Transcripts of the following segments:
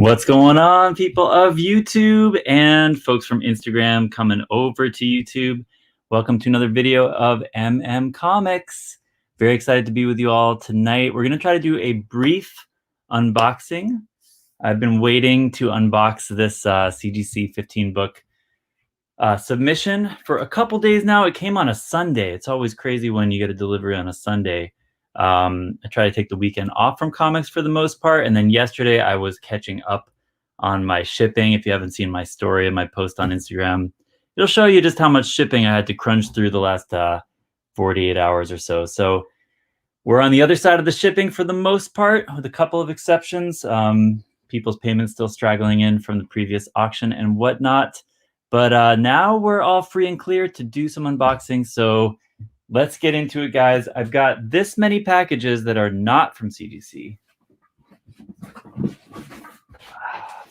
What's going on, people of YouTube and folks from Instagram coming over to YouTube? Welcome to another video of Comics. Very excited to be with you all tonight. We're going to try to do a brief unboxing. I've been waiting to unbox this CGC 15-book submission for a couple days now. It came on a Sunday. It's always crazy when you get a delivery on a Sunday. I try to take the weekend off from comics for the most part. And then yesterday I was catching up on my shipping. If you haven't seen my story and my post on Instagram, it'll show you just how much shipping I had to crunch through the last 48 hours or so. So we're on the other side of the shipping for the most part, with a couple of exceptions. People's payments still straggling in from the previous auction and whatnot. But now we're all free and clear to do some unboxing. So let's get into it, guys. I've got this many packages that are not from CGC.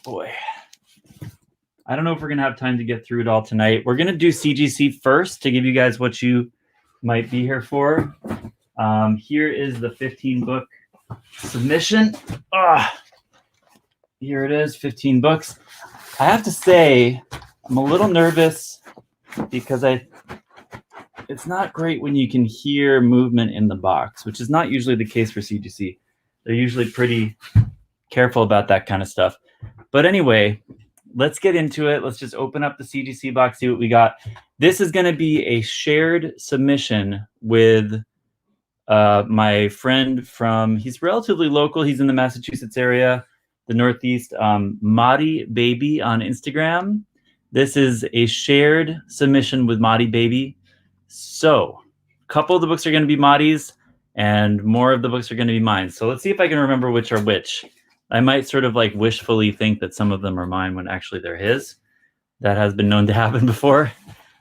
Boy, I don't know if we're going to have time to get through it all tonight. We're going to do CGC first to give you guys what you might be here for. Here is the 15-book submission. Here it is, 15 books. I have to say, I'm a little nervous because it's not great when you can hear movement in the box, which is not usually the case for CGC. They're usually pretty careful about that kind of stuff. But anyway, let's get into it. Let's just open up the CGC box, see what we got. This is going to be a shared submission with my friend from, he's relatively local. He's in the Massachusetts area, the Northeast, Matty Baby on Instagram. This is a shared submission with Matty Baby. So a couple of the books are going to be Matty's and more of the books are going to be mine. So let's see if I can remember which are which. I might sort of like wishfully think that some of them are mine when actually they're his. That has been known to happen before,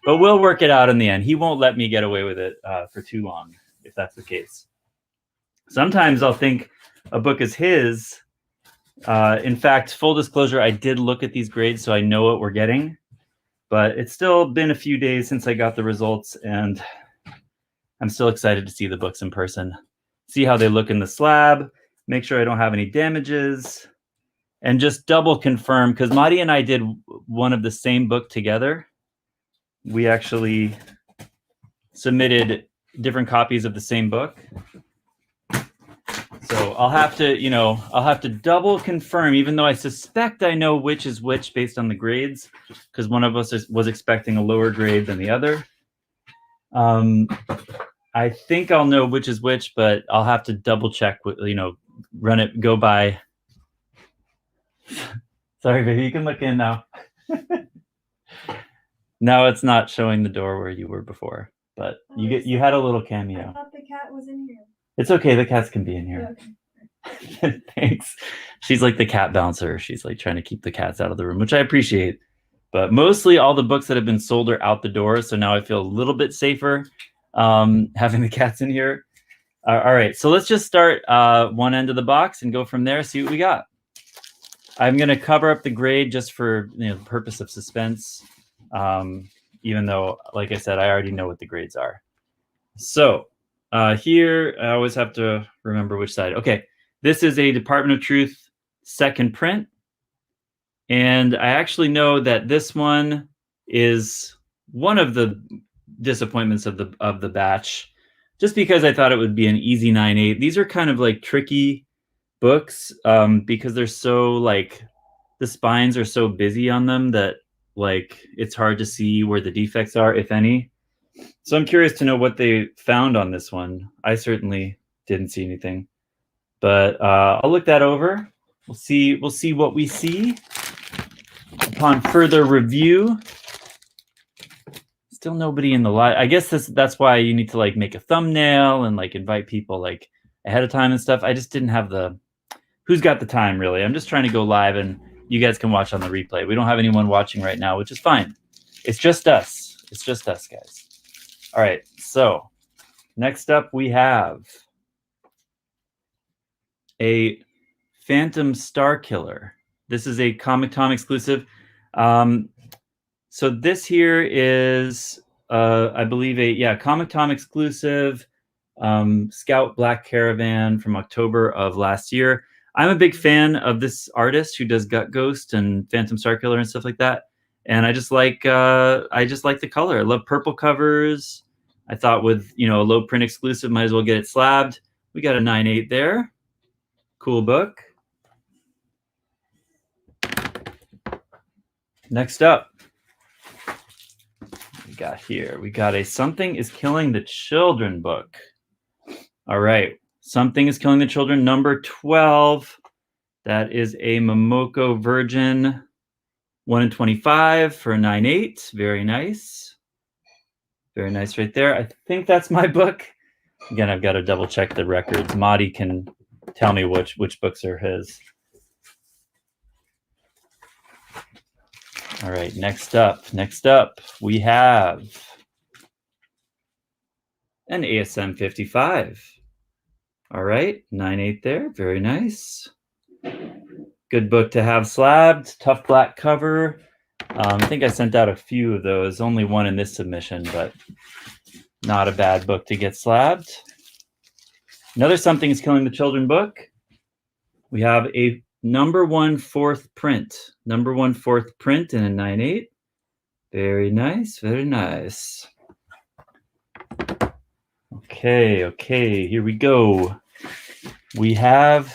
but we'll work it out in the end. He won't let me get away with it for too long, if that's the case. Sometimes I'll think a book is his. In fact, full disclosure, I did look at these grades, so I know what we're getting. But it's still been a few days since I got the results, and I'm still excited to see the books in person. See how they look in the slab, make sure I don't have any damages, and just double confirm, because Matty and I did one of the same book together. We actually submitted different copies of the same book. So I'll have to, double confirm, even though I suspect I know which is which based on the grades, because one of us was expecting a lower grade than the other. I think I'll know which is which, but I'll have to double check, run it, go by. Sorry, baby, you can look in now. Now it's not showing the door where you were before, but you had a little cameo. I thought the cat was in here. It's okay. The cats can be in here. Okay. Thanks. She's like the cat bouncer. She's like trying to keep the cats out of the room, which I appreciate. But mostly all the books that have been sold are out the door. So now I feel a little bit safer having the cats in here. All right. So let's just start one end of the box and go from there, see what we got. I'm going to cover up the grade just for the purpose of suspense, even though, like I said, I already know what the grades are. So here, I always have to remember which side. Okay, this is a Department of Truth second print. And I actually know that this one is one of the disappointments of the batch, just because I thought it would be an easy 9.8. These are kind of like tricky books because they're so the spines are so busy on them that it's hard to see where the defects are, if any. So I'm curious to know what they found on this one. I certainly didn't see anything, but I'll look that over. We'll see what we see upon further review. Still nobody in the live. I guess that's why you need to make a thumbnail and invite people ahead of time and stuff. I just didn't have who's got the time, really. I'm just trying to go live and you guys can watch on the replay. We don't have anyone watching right now, which is fine. It's just us. It's just us, guys. All right, so next up we have a Phantom Star Killer. This is a Comic Tom exclusive. So this here is, I believe, a Comic Tom exclusive Scout Black Caravan from October of last year. I'm a big fan of this artist who does Gut Ghost and Phantom Star Killer and stuff like that. And I just like the color. I love purple covers. I thought with, you know, a low print exclusive, might as well get it slabbed. We got a 9.8 there. Cool book. Next up, we got here. We got a Something is Killing the Children book. All right. Something is Killing the Children, number 12. That is a Momoko Virgin 1 in 25 for a 9.8. Very nice. Very nice right there. I think that's my book. Again, I've got to double check the records. Matty can tell me which books are his. All right, next up, we have an ASM 55. All right, 9.8 there, very nice. Good book to have slabbed, tough black cover. I think I sent out a few of those, only one in this submission, but not a bad book to get slabbed. Another Something is Killing the Children book. We have a number 1 4th print. Number 1 4th print in a 9.8. Very nice, very nice. Okay, here we go. We have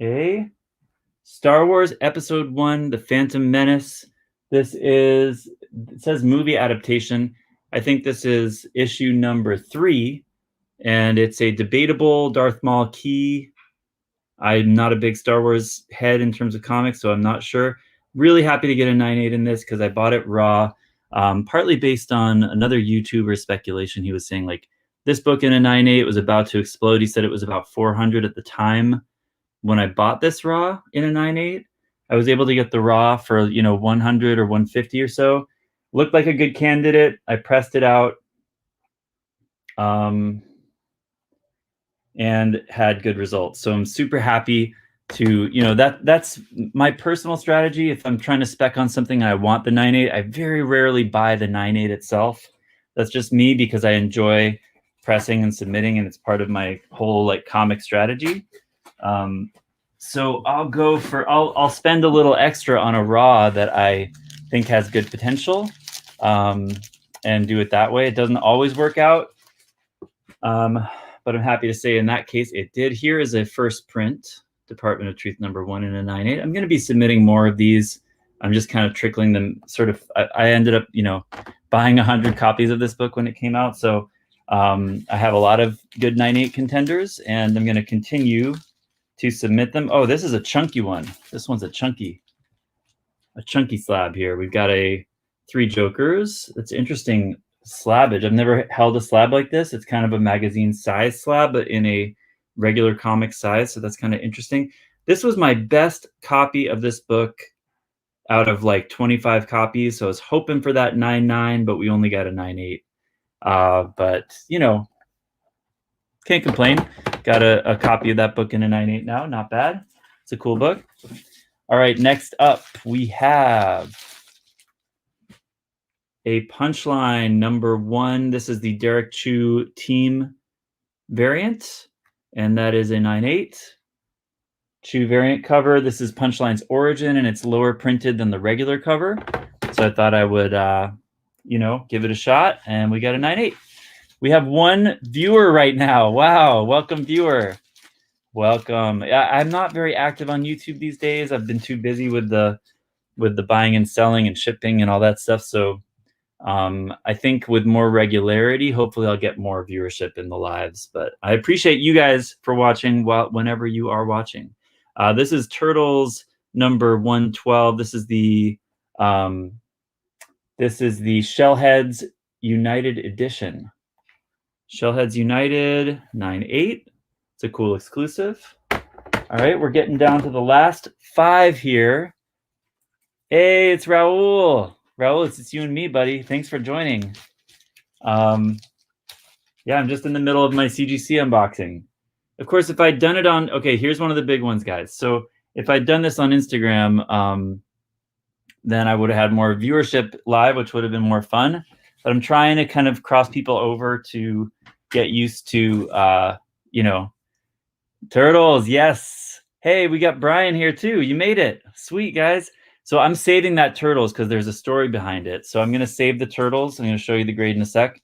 a Star Wars Episode 1, The Phantom Menace. This is, it says movie adaptation. I think this is issue number 3, and it's a debatable Darth Maul key. I'm not a big Star Wars head in terms of comics, so I'm not sure. Really happy to get a 9.8 in this because I bought it raw, partly based on another YouTuber speculation. He was saying, like, this book in a 9.8 was about to explode. He said it was about 400 at the time. When I bought this raw in a 9.8, I was able to get the raw for, you know, 100 or 150 or so. Looked like a good candidate. I pressed it out and had good results. So I'm super happy to, you know, that's my personal strategy. If I'm trying to spec on something and I want the 9.8, I very rarely buy the 9.8 itself. That's just me because I enjoy pressing and submitting, and it's part of my whole like comic strategy. So I'll spend a little extra on a raw that I think has good potential, and do it that way. It doesn't always work out, but I'm happy to say in that case it did. Here is a first print, Department of Truth number 1 in a 9.8. I'm going to be submitting more of these. I'm just kind of trickling them. Sort of, I ended up, you know, buying 100 copies of this book when it came out. So I have a lot of good 9.8 contenders, and I'm going to continue to submit them. Oh, this is a chunky one. This one's a chunky slab here. We've got a 3 Jokers. It's interesting slabbage. I've never held a slab like this. It's kind of a magazine size slab, but in a regular comic size. So that's kind of interesting. This was my best copy of this book out of like 25 copies. So I was hoping for that 9.9, but we only got a 9.8. But, you know, can't complain. Got a copy of that book in a 9.8 now. Not bad. It's a cool book. All right, next up, we have a Punchline number 1. This is the Derek Chu team variant, and that is a 9.8. Chu variant cover. This is Punchline's origin, and it's lower printed than the regular cover. So I thought I would, you know, give it a shot, and we got a 9.8. We have 1 viewer right now. Wow, welcome, viewer. Welcome. I'm not very active on YouTube these days. I've been too busy with the buying and selling and shipping and all that stuff. So I think with more regularity, hopefully I'll get more viewership in the lives. But I appreciate you guys for watching whenever you are watching. This is Turtles number 112. This is the Shellheads United edition. Shellheads United 9.8. It's a cool exclusive. All right, we're getting down to the last 5 here. Hey, it's Raul. Raul, it's you and me, buddy. Thanks for joining. Yeah, I'm just in the middle of my CGC unboxing. Of course, if I'd done it on, okay, here's one of the big ones, guys. So if I'd done this on Instagram, then I would have had more viewership live, which would have been more fun. But I'm trying to kind of cross people over to get used to, you know, turtles. Yes. Hey, we got Brian here too. You made it. Sweet, guys. So I'm saving that turtles because there's a story behind it. So I'm going to save the turtles. I'm going to show you the grade in a sec.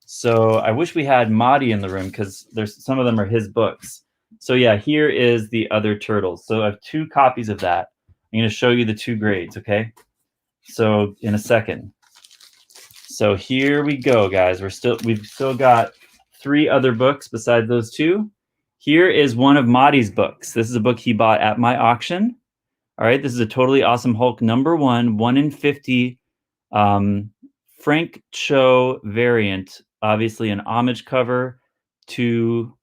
So I wish we had Matty in the room because there's some of them are his books. So yeah, here is the other turtles. So I have 2 copies of that. I'm going to show you the 2 grades, okay? So in a second. So here we go, guys. We've still got 3 other books besides those 2. Here is one of Matty's books. This is a book he bought at my auction. All right, this is a Totally Awesome Hulk #1, 1 in 50, Frank Cho variant. Obviously an homage cover to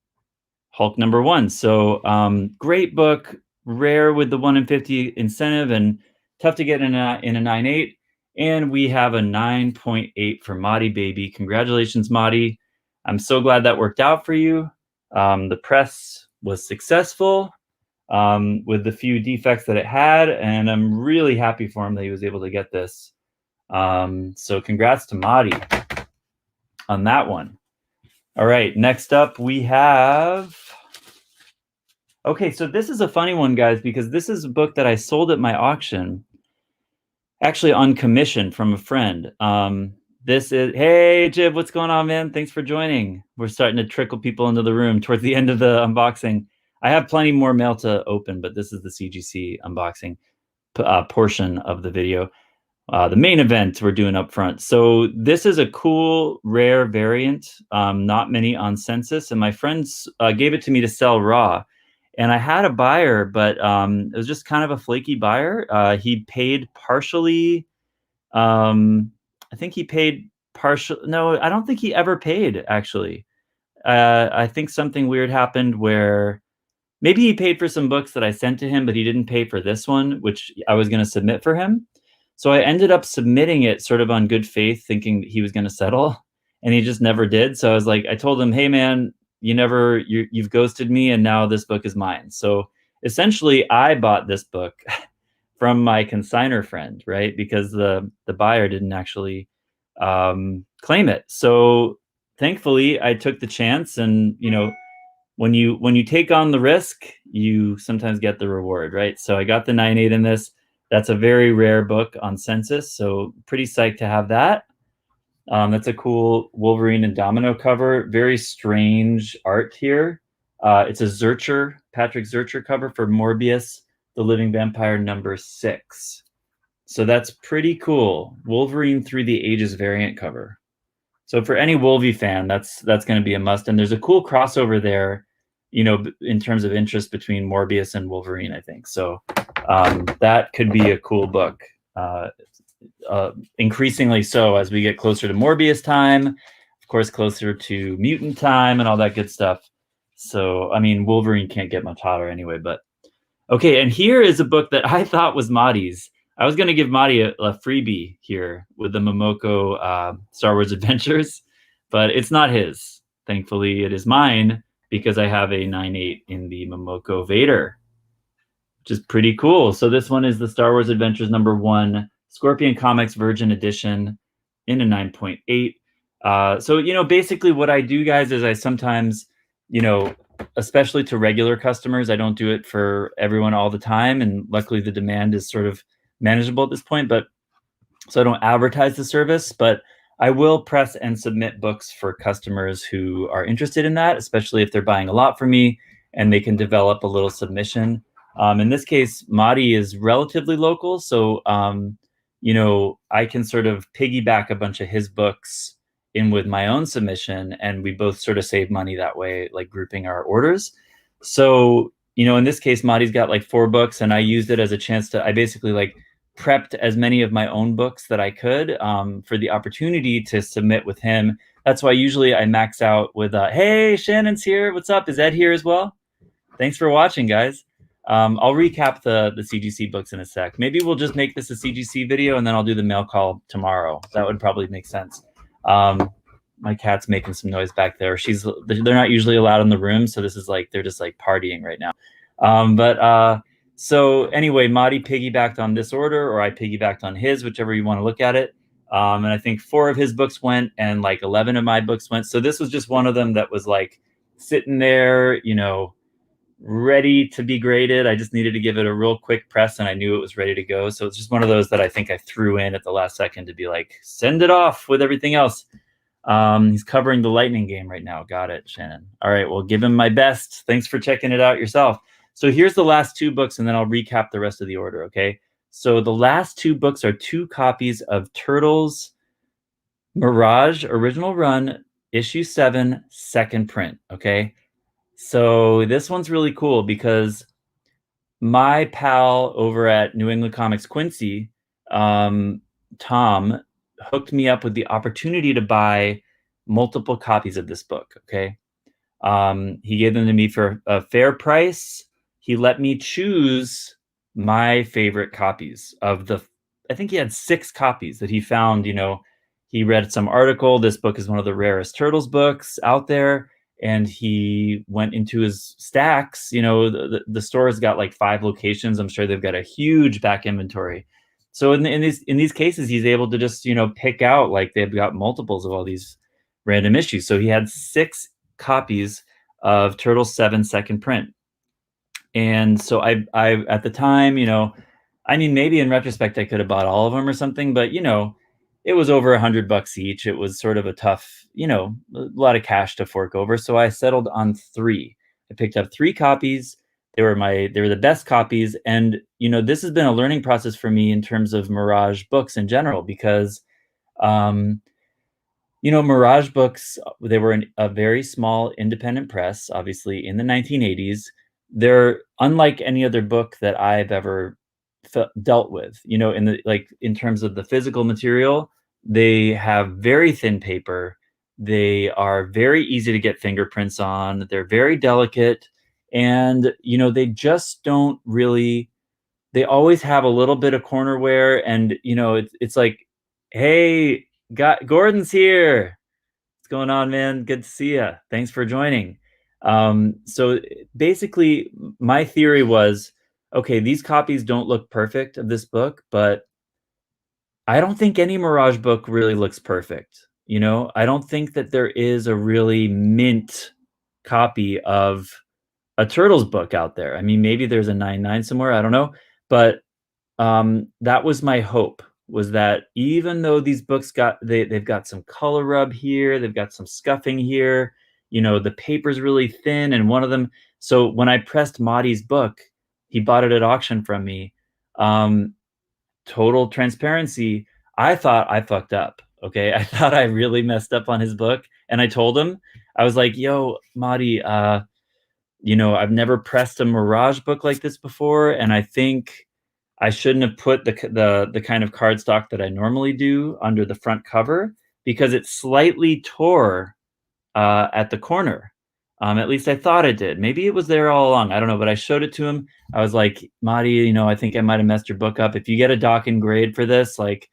Hulk #1. So great book, rare with the 1 in 50 incentive and tough to get in a 9.8. And we have a 9.8 for Matty baby. Congratulations, Matty. I'm so glad that worked out for you. The press was successful with the few defects that it had, and I'm really happy for him that he was able to get this. So congrats to Matty on that one. All right, next up we have... Okay, so this is a funny one, guys, because this is a book that I sold at my auction, actually on commission from a friend. This is... Hey, Jib, what's going on, man? Thanks for joining. We're starting to trickle people into the room towards the end of the unboxing. I have plenty more mail to open, but this is the CGC unboxing portion of the video. The main event we're doing up front. So this is a cool, rare variant, not many on census, and my friends gave it to me to sell raw. And I had a buyer, but it was just kind of a flaky buyer. He paid partially. I think he paid partial. No, I don't think he ever paid, actually. I think something weird happened where maybe he paid for some books that I sent to him, but he didn't pay for this one, which I was going to submit for him. So I ended up submitting it sort of on good faith, thinking he was going to settle, and he just never did. So I was like, I told him, hey man, you've ghosted me, and now this book is mine. So essentially I bought this book from my consignor friend, right? Because the buyer didn't actually claim it. So thankfully I took the chance, and when you take on the risk, you sometimes get the reward, right? So I got the 9.8 in this. That's a very rare book on census, so pretty psyched to have that. That's a cool Wolverine and Domino cover. Very strange art here. It's a Patrick Zurcher cover for Morbius, the Living Vampire #6. So that's pretty cool. Wolverine Through the Ages variant cover. So for any Wolvie fan, that's going to be a must. And there's a cool crossover there, in terms of interest between Morbius and Wolverine, I think. So that could be a cool book. Increasingly so as we get closer to Morbius time, of course, closer to mutant time and all that good stuff. So, I mean, Wolverine can't get much hotter anyway, but okay. And here is a book that I thought was Matty's. I was going to give Matty a freebie here with the Momoko Star Wars Adventures, but it's not his. Thankfully, it is mine because I have a 9.8 in the Momoko Vader, which is pretty cool. So this one is the Star Wars Adventures #1 Scorpion Comics Virgin Edition in a 9.8. So, basically what I do, guys, is I sometimes, especially to regular customers, I don't do it for everyone all the time. And luckily the demand is sort of manageable at this point, but so I don't advertise the service, but I will press and submit books for customers who are interested in that, especially if they're buying a lot from me and they can develop a little submission. In this case, Matty is relatively local, so I can sort of piggyback a bunch of his books in with my own submission, and we both sort of save money that way, like grouping our orders. So, in this case, Matty's got like 4 books, and I used it as a chance to, I basically like prepped as many of my own books that I could for the opportunity to submit with him. That's why usually I max out with, hey, Shannon's here. What's up? Is Ed here as well? Thanks for watching, guys. I'll recap the CGC books in a sec. Maybe we'll just make this a CGC video, and then I'll do the mail call tomorrow. That would probably make sense. My cat's making some noise back there. They're not usually allowed in the room, so this is like, they're just like partying right now. So anyway, Matty piggybacked on this order, or I piggybacked on his, whichever you want to look at it. And I think 4 of his books went, and like 11 of my books went. So this was just one of them that was like sitting there, you know, ready to be graded. I just needed to give it a real quick press, and I knew it was ready to go. So it's just one of those that I think I threw in at the last second to be like, send it off with everything else. He's covering the Lightning game right now. Got it, Shannon. All right, well, give him my best. Thanks for checking it out yourself. So here's the last 2 books, and then I'll recap the rest of the order, okay? So the last 2 books are 2 copies of Turtles Mirage Original Run, issue 7, second print, okay? So this one's really cool because my pal over at New England Comics, Quincy, Tom, hooked me up with the opportunity to buy multiple copies of this book, okay? He gave them to me for a fair price. He let me choose my favorite copies of the, I think he had 6 copies that he found. You know, he read some article. This book is one of the rarest Turtles books out there. And he went into his stacks. You know, the store has got like 5 locations. I'm sure they've got a huge back inventory. So in these cases, he's able to just, you know, pick out, like, they've got multiples of all these random issues. So he had 6 copies of Turtles 7 second print. And so I at the time, you know, I mean, maybe in retrospect I could have bought all of them or something, but you know, it was over $100 each. It was sort of a tough, you know, a lot of cash to fork over. So I settled on 3. I picked up 3 copies. They were the best copies. And you know, this has been a learning process for me in terms of Mirage books in general, because you know, Mirage Books, they were a very small independent press, obviously, in the 1980s. They're unlike any other book that I've ever dealt with, you know, in terms of the physical material. They have very thin paper. They are very easy to get fingerprints on. They're very delicate. And, you know, they just don't really, they always have a little bit of corner wear. And, you know, it's like, hey, Gordon's here. What's going on, man? Good to see you. Thanks for joining. So basically, my theory was, okay, these copies don't look perfect of this book, but I don't think any Mirage book really looks perfect. You know, I don't think that there is a really mint copy of a Turtles book out there. I mean, maybe there's a 9.9 somewhere. I don't know. But that was my hope, was that even though these books they've got some color rub here, they've got some scuffing here, you know, the paper's really thin, and one of them. So when I pressed Matty's book, he bought it at auction from me. Total transparency, I thought I fucked up. Okay, I thought I really messed up on his book, and I told him, I was like, "Yo, Matty, you know, I've never pressed a Mirage book like this before, and I think I shouldn't have put the kind of cardstock that I normally do under the front cover, because it slightly tore at the corner. At least I thought it did. Maybe it was there all along. I don't know, but I showed it to him. I was like, Matty, you know, I think I might have messed your book up. If you get a dock and grade for this, like,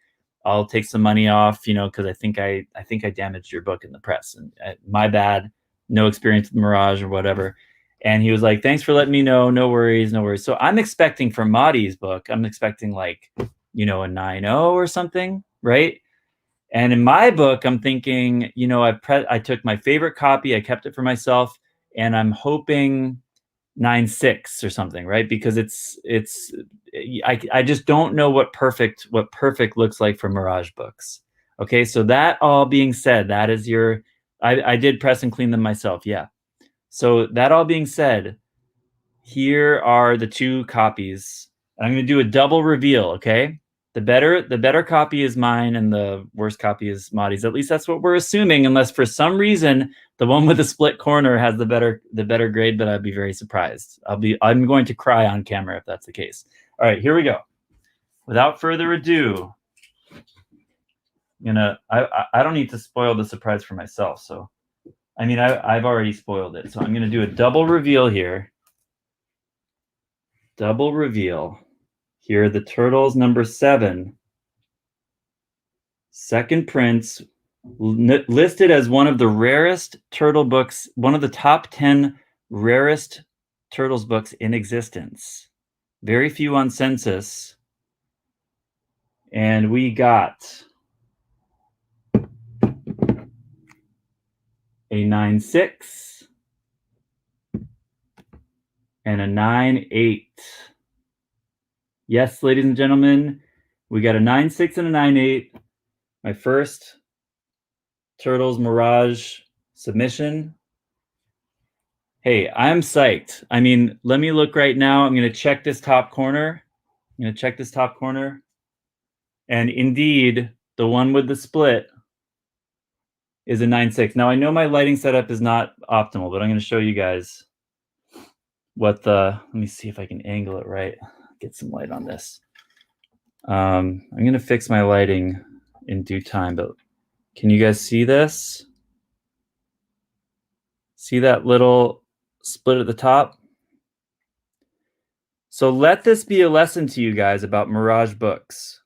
I'll take some money off, you know, because I think I damaged your book in the press, and my bad. No experience with Mirage or whatever. And he was like, thanks for letting me know. No worries, no worries. So I'm expecting for Matty's book, I'm expecting like, you know, a 9.0 or something, right? And in my book, I'm thinking, you know, I took my favorite copy, I kept it for myself, and I'm hoping 9.6 or something, right? Because I just don't know what perfect looks like for Mirage books. Okay, so that all being said, that is your, I did press and clean them myself, yeah. So that all being said, here are the 2 copies. I'm going to do a double reveal, okay? The better copy is mine, and the worst copy is Matty's. At least that's what we're assuming, unless for some reason the one with the split corner has the better grade, but I'd be very surprised. I'm going to cry on camera if that's the case. All right, here we go. Without further ado, I don't need to spoil the surprise for myself, so I mean, I've already spoiled it. So I'm going to do a double reveal here. Double reveal. Here are the Turtles number 7. Second prints, listed as one of the rarest Turtle books, one of the top 10 rarest Turtles books in existence. Very few on census. And we got a 9.6, and a 9.8. Yes, ladies and gentlemen, we got a 9.6 and a 9.8. My first Turtles Mirage submission. Hey, I'm psyched. I mean, let me look right now. I'm going to check this top corner. And indeed, the one with the split is a 9.6. Now, I know my lighting setup is not optimal, but I'm going to show you guys what the, let me see if I can angle it right. Get some light on this. I'm going to fix my lighting in due time, but can you guys see this? See that little split at the top? So let this be a lesson to you guys about Mirage books.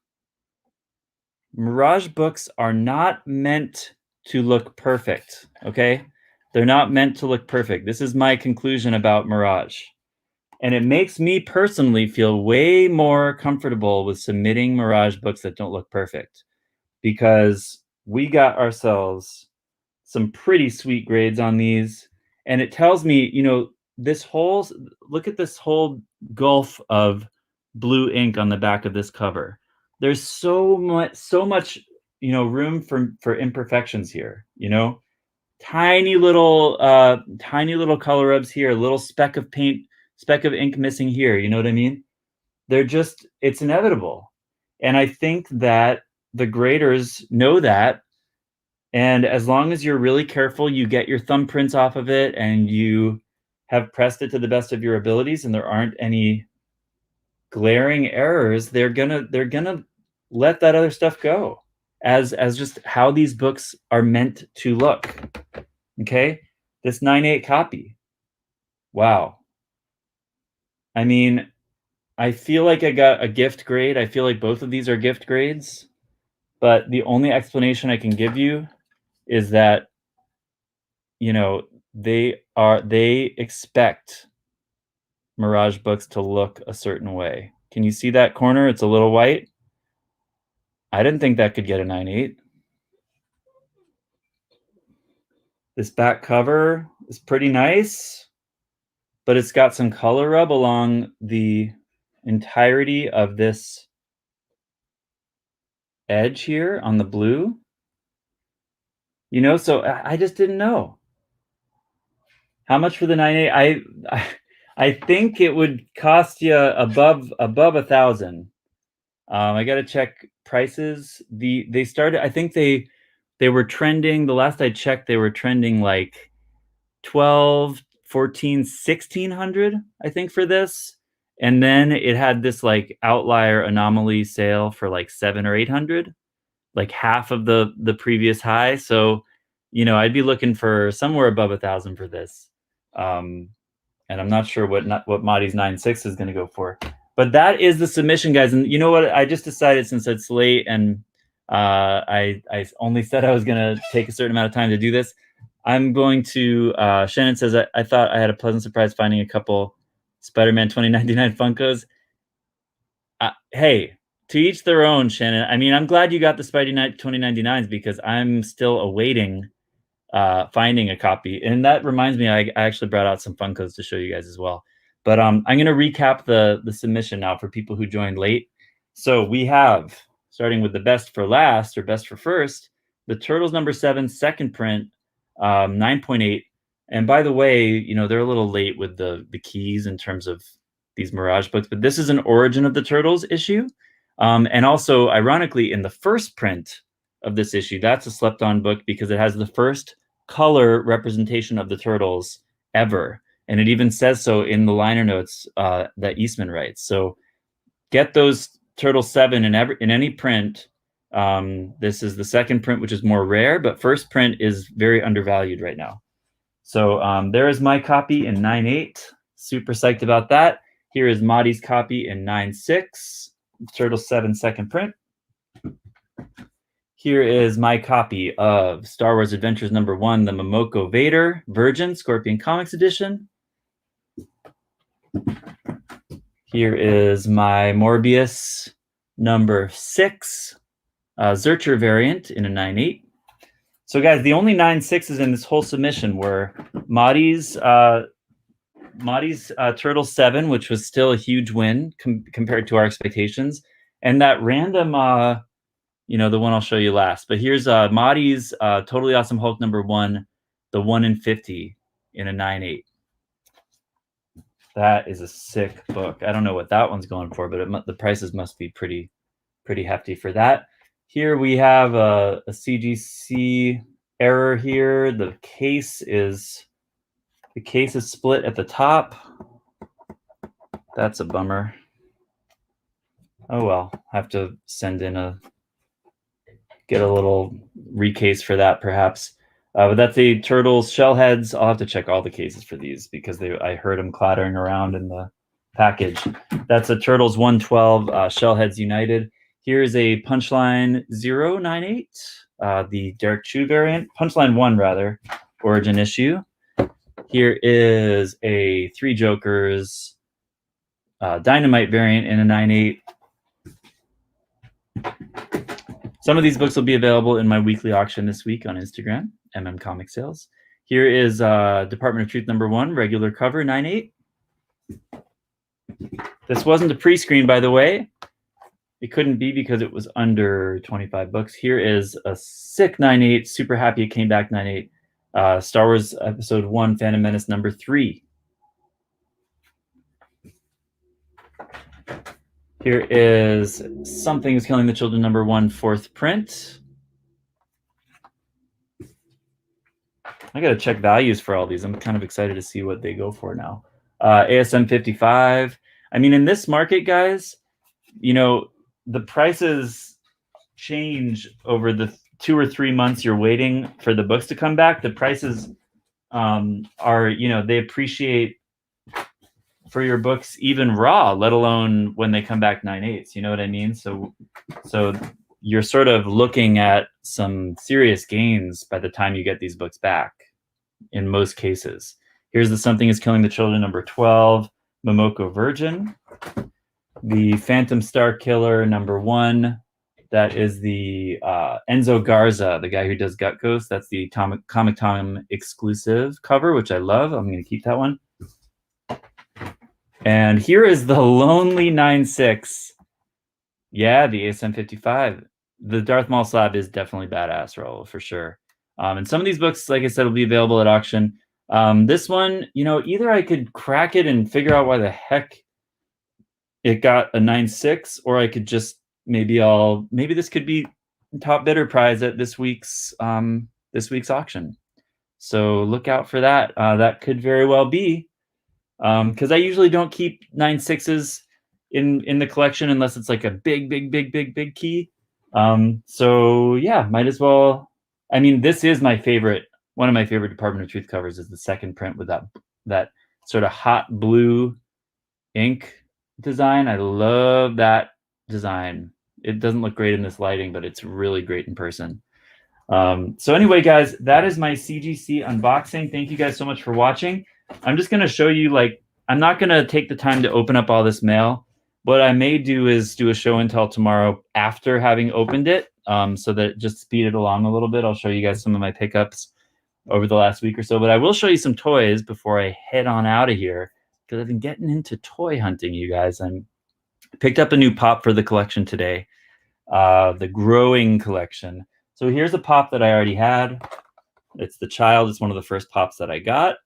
Mirage books are not meant to look perfect, okay? They're not meant to look perfect. This is my conclusion about Mirage. And it makes me personally feel way more comfortable with submitting Mirage books that don't look perfect, because we got ourselves some pretty sweet grades on these. And it tells me, you know, this whole, look at this whole gulf of blue ink on the back of this cover. There's so much, you know, room for imperfections here, you know, tiny little color rubs here, a little speck of ink missing here. You know what I mean? They're just, it's inevitable. And I think that the graders know that. And as long as you're really careful, you get your thumbprints off of it and you have pressed it to the best of your abilities, and there aren't any glaring errors, they're gonna let that other stuff go as just how these books are meant to look. Okay, this 9.8 copy. Wow. I mean, I feel like I got a gift grade. I feel like both of these are gift grades, but the only explanation I can give you is that, you know, they expect Mirage books to look a certain way. Can you see that corner? It's a little white. I didn't think that could get a 9.8. This back cover is pretty nice, but it's got some color rub along the entirety of this edge here on the blue. You know, so I just didn't know. How much for the 9.8? I think it would cost you above 1,000. I got to check prices. They started, I think they were trending, the last I checked, they were trending like 12, 14, 1,600, I think, for this. And then it had this like outlier anomaly sale for like 700 or 800, like half of the previous high. So, you know, I'd be looking for somewhere above 1,000 for this. And I'm not sure what MATTY'S 9.6 is going to go for. But that is the submission, guys. And you know what? I just decided, since it's late and I only said I was going to take a certain amount of time to do this, I'm going to, Shannon says, I thought I had a pleasant surprise finding a couple Spider-Man 2099 Funkos. Hey, to each their own, Shannon. I mean, I'm glad you got the Spidey 2099s, because I'm still awaiting finding a copy. And that reminds me, I actually brought out some Funkos to show you guys as well. But I'm going to recap the submission now for people who joined late. So we have, starting with the best for last or best for first, the Turtles #7 second print, 9.8. And by the way, you know, they're a little late with the keys in terms of these Mirage books, but this is an Origin of the Turtles issue. And also, ironically, in the first print of this issue, that's a slept-on book because it has the first color representation of the Turtles ever. And it even says so in the liner notes that Eastman writes. So get those Turtles 7 in any print. This is the second print, which is more rare, but first print is very undervalued right now. So there is my copy in 9.8. Super psyched about that. Here is MATTY'S copy in 9.6. Turtles 7 second print. Here is my copy of Star Wars Adventures #1, the Momoko Vader Virgin Scorpion Comics edition. Here is my Morbius #6 Zurcher variant in a 9.8. So guys, the only 9.6s in this whole submission were MATTY'S Turtle 7, which was still a huge win compared to our expectations, and that random the one I'll show you last. But here's MATTY'S Totally Awesome Hulk #1, the 1 in 50 in a 9.8. That is a sick book. I don't know what that one's going for, but the prices must be pretty hefty for that. Here we have a CGC error here. The case is split at the top. That's a bummer. Oh well, have to send in get a little recase for that perhaps. But that's a Turtles shell heads. I'll have to check all the cases for these because I heard them clattering around in the package. That's a Turtles 112 shell heads united. Here's a Punchline 098, the Derek Chu variant, Punchline 1 rather, origin issue. Here is a Three Jokers Dynamite variant in a 9.8. Some of these books will be available in my weekly auction this week on Instagram, Comic Sales. Here is Department of Truth #1, regular cover, 9.8. This wasn't a pre-screen, by the way. It couldn't be because it was under 25 bucks. Here is a sick 9.8. Super happy it came back 9.8. Star Wars Episode 1, Phantom Menace #3. Here is Something is Killing the Children #1, 4th print. I got to check values for all these. I'm kind of excited to see what they go for now. ASM 55. I mean, in this market, guys, the prices change over the 2 or 3 months you're waiting for the books to come back. The prices are, they appreciate for your books even raw, let alone when they come back 9.8s. You know what I mean? So you're sort of looking at some serious gains by the time you get these books back in most cases. Here's the Something is Killing the Children #12, Momoko Virgin. The Phantom Star Killer #1. That is the Enzo Garza, the guy who does Gut Ghost. That's the Comic Time exclusive cover, which I love. I'm going to keep that one. And here is the Lonely 9.6. Yeah, the ASM 55. The Darth Maul slab is definitely badass, Raul, for sure. And some of these books, like I said, will be available at auction. This one, either I could crack it and figure out why the heck it got a 9.6, or I could just maybe this could be top bidder prize at this week's auction. So look out for that. That could very well be. Because I usually don't keep 9.6s in the collection unless it's like a big key. So yeah, might as well. I mean, this is my favorite. One of my favorite Department of Truth covers is the 2nd print with that sort of hot blue ink design. I love that design. It doesn't look great in this lighting, but it's really great in person. So anyway, guys, that is my CGC unboxing. Thank you guys so much for watching. I'm just going to show you, I'm not going to take the time to open up all this mail. What I may do is do a show and tell tomorrow after having opened it, so that just speed it along a little bit. I'll show you guys some of my pickups over the last week or so. But I will show you some toys before I head on out of here, because I've been getting into toy hunting, you guys. I picked up a new pop for the collection today, the Growing collection. So here's a pop that I already had. It's the Child. It's one of the first pops that I got.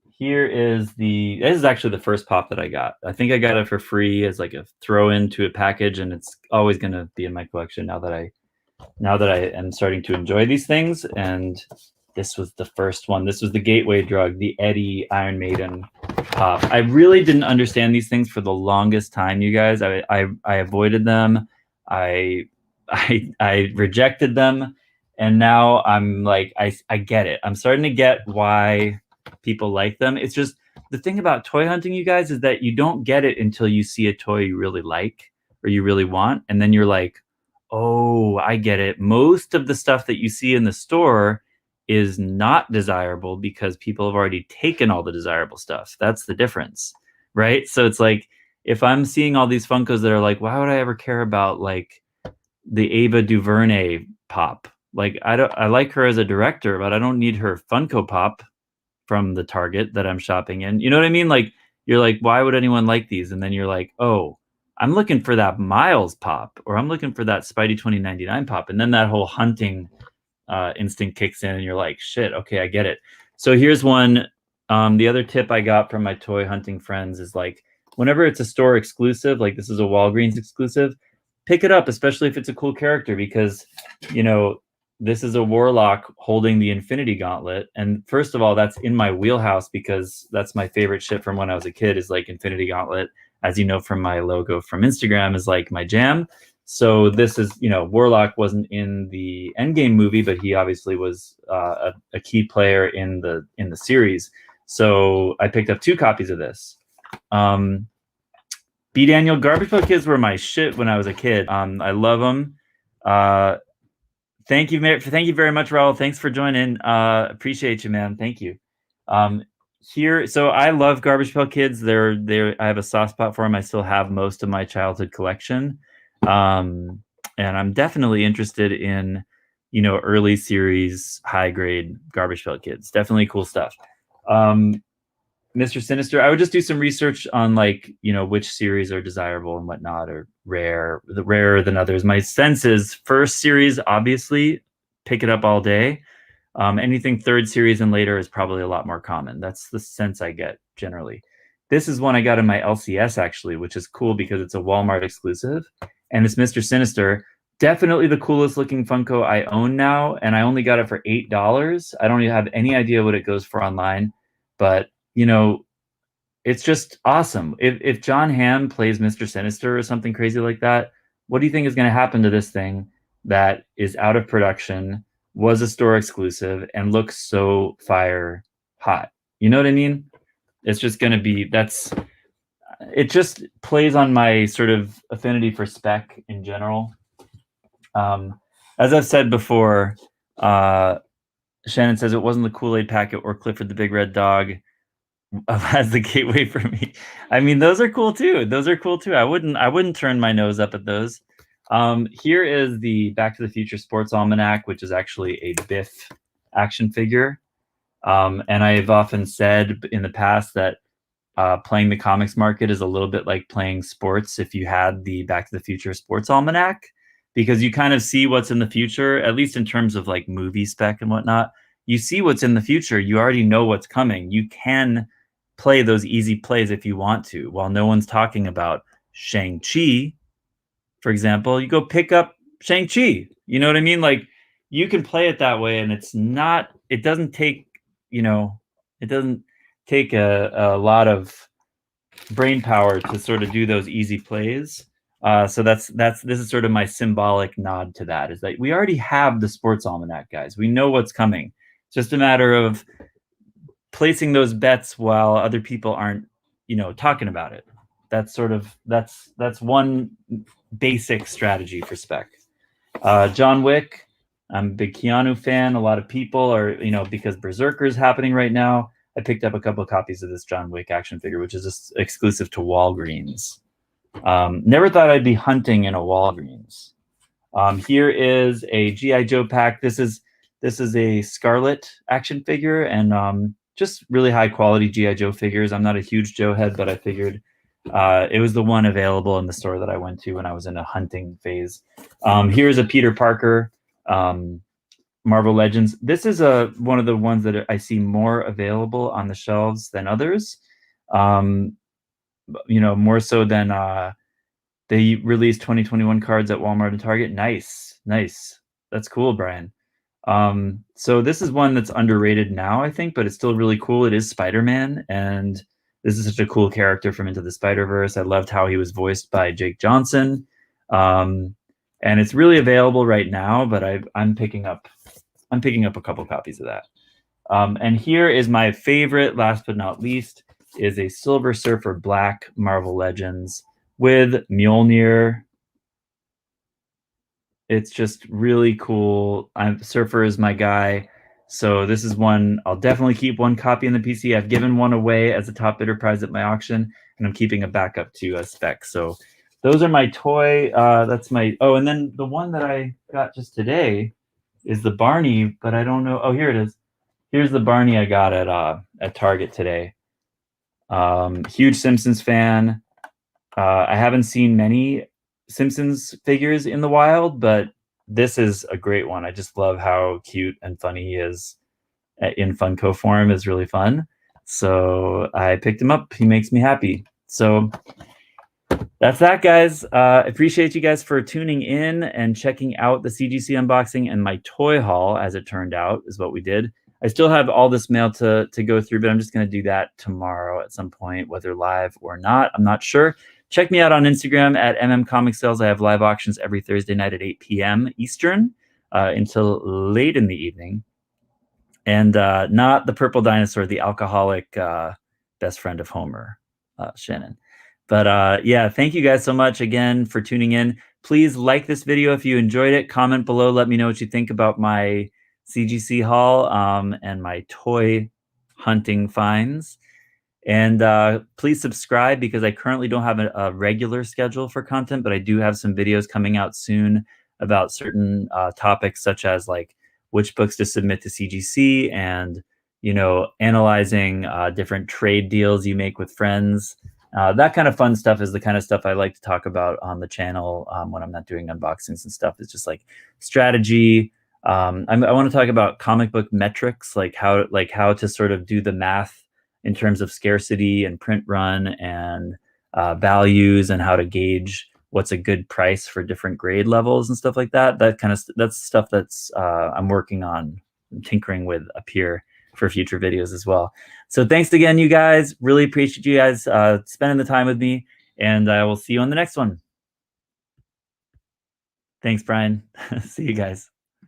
Here is this is actually the first pop that I got. I think I got it for free as like a throw into a package, and it's always going to be in my collection now that I am starting to enjoy these things. And this was the first one. This was the gateway drug, the Eddie Iron Maiden pop. I really didn't understand these things for the longest time, you guys. I avoided them. I rejected them. And now I'm like, I get it. I'm starting to get why people like them. It's just the thing about toy hunting, you guys, is that you don't get it until you see a toy you really like or you really want. And then you're like, oh, I get it. Most of the stuff that you see in the store is not desirable because people have already taken all the desirable stuff. That's the difference, right? So it's like, if I'm seeing all these Funkos that are like, why would I ever care about like the Ava DuVernay pop. Like I like her as a director, but I don't need her Funko Pop from the Target that I'm shopping in. You know what I mean? Like you're like, why would anyone like these? And then you're like, oh, I'm looking for that Miles pop, or I'm looking for that Spidey 2099 pop. And then that whole hunting instinct kicks in and you're like, shit, okay, I get it. So here's one. The other tip I got from my toy hunting friends is like, whenever it's a store exclusive, like this is a Walgreens exclusive, pick it up, especially if it's a cool character, because, you know, this is a warlock holding the Infinity Gauntlet. And first of all, that's in my wheelhouse because that's my favorite shit from when I was a kid, is like Infinity Gauntlet. As you know from my logo from Instagram, is like my jam. So this is, you know, Warlock wasn't in the Endgame movie, but he obviously was a key player in the series. So I picked up 2 copies of this. B. Daniel, Garbage Pail Kids were my shit when I was a kid. I love them. Thank you very much, Raul. Thanks for joining. Appreciate you, man. Thank you. Here, so I love Garbage Pail Kids. They're I have a soft spot for them. I still have most of my childhood collection. And I'm definitely interested in, you know, early series, high grade Garbage Pail Kids. Definitely cool stuff. Mr. Sinister, I would just do some research on, like, you know, which series are desirable and whatnot, or rarer than others. My sense is first series, obviously, pick it up all day. Anything 3rd series and later is probably a lot more common. That's the sense I get generally. This is one I got in my LCS, actually, which is cool because it's a Walmart exclusive. And it's Mr. Sinister. Definitely the coolest looking Funko I own now. And I only got it for $8. I don't even have any idea what it goes for online. But, you know, it's just awesome. If John Hamm plays Mr. Sinister or something crazy like that, what do you think is going to happen to this thing that is out of production, was a store exclusive, and looks so fire hot? You know what I mean? It's just going to be, it just plays on my sort of affinity for spec in general. As I've said before, Shannon says it wasn't the Kool-Aid packet or Clifford the Big Red Dog as the gateway for me. I mean, those are cool too. I wouldn't turn my nose up at those. Here is the Back to the Future Sports Almanac, which is actually a Biff action figure. And I've often said in the past that playing the comics market is a little bit like playing sports if you had the Back to the Future Sports Almanac, because you kind of see what's in the future, at least in terms of like movie spec and whatnot. You see what's in the future. You already know what's coming. You can play those easy plays if you want to. While no one's talking about Shang-Chi, for example, you go pick up Shang-Chi. You know what I mean? Like, you can play it that way, and it doesn't take a lot of brain power to sort of do those easy plays. So this is sort of my symbolic nod to that, is that we already have the Sports Almanac, guys. We know what's coming. It's just a matter of placing those bets while other people aren't, you know, talking about it. That's one basic strategy for spec. John Wick, I'm a big Keanu fan. A lot of people are, you know, because Berserker is happening right now. I picked up a couple of copies of this John Wick action figure, which is just exclusive to Walgreens. Never thought I'd be hunting in a Walgreens. Here is a G.I. Joe pack. This is a Scarlet action figure, and just really high quality G.I. Joe figures. I'm not a huge Joe head, but I figured it was the one available in the store that I went to when I was in a hunting phase. Here's a Peter Parker Marvel Legends. This is one of the ones that I see more available on the shelves than others. You know, more so than they released 2021 cards at Walmart and Target. Nice. That's cool, Brian. So this is one that's underrated now, I think, but it's still really cool. It is Spider-Man, and this is such a cool character from Into the Spider-Verse. I loved how he was voiced by Jake Johnson. And it's really available right now, but I'm picking up a couple copies of that. And here is my favorite, last but not least, is a Silver Surfer Black Marvel Legends with Mjolnir. It's just really cool. Surfer is my guy. So this is one, I'll definitely keep one copy in the PC. I've given one away as a top bidder prize at my auction, and I'm keeping a backup to a spec. So those are my toy. That's my, oh, and then the one that I got just today is the Barney, but I don't know. Oh, here it is. Here's the Barney I got at Target today. Huge Simpsons fan. I haven't seen many Simpsons figures in the wild, but this is a great one. I just love how cute and funny he is in Funko form. Is really fun. So I picked him up. He makes me happy. So that's that, guys. Appreciate you guys for tuning in and checking out the CGC unboxing and my toy haul, as it turned out, is what we did. I still have all this mail to go through, but I'm just going to do that tomorrow at some point, whether live or not. I'm not sure. Check me out on Instagram at mmcomicsales. I have live auctions every Thursday night at 8 p.m. Eastern until late in the evening. And not the purple dinosaur, the alcoholic best friend of Homer, Shannon. But yeah, thank you guys so much again for tuning in. Please like this video if you enjoyed it. Comment below. Let me know what you think about my CGC haul and my toy hunting finds. And please subscribe, because I currently don't have a regular schedule for content, but I do have some videos coming out soon about certain topics, such as like which books to submit to CGC and, you know, analyzing different trade deals you make with friends. That kind of fun stuff is the kind of stuff I like to talk about on the channel when I'm not doing unboxings and stuff. It's just like strategy. I want to talk about comic book metrics, like how to sort of do the math in terms of scarcity and print run and values, and how to gauge what's a good price for different grade levels and stuff like that. That's stuff that's I'm working on, tinkering with up here for future videos as well. So thanks again, you guys. Really appreciate you guys spending the time with me, and I will see you on the next one. Thanks, Brian. See you guys.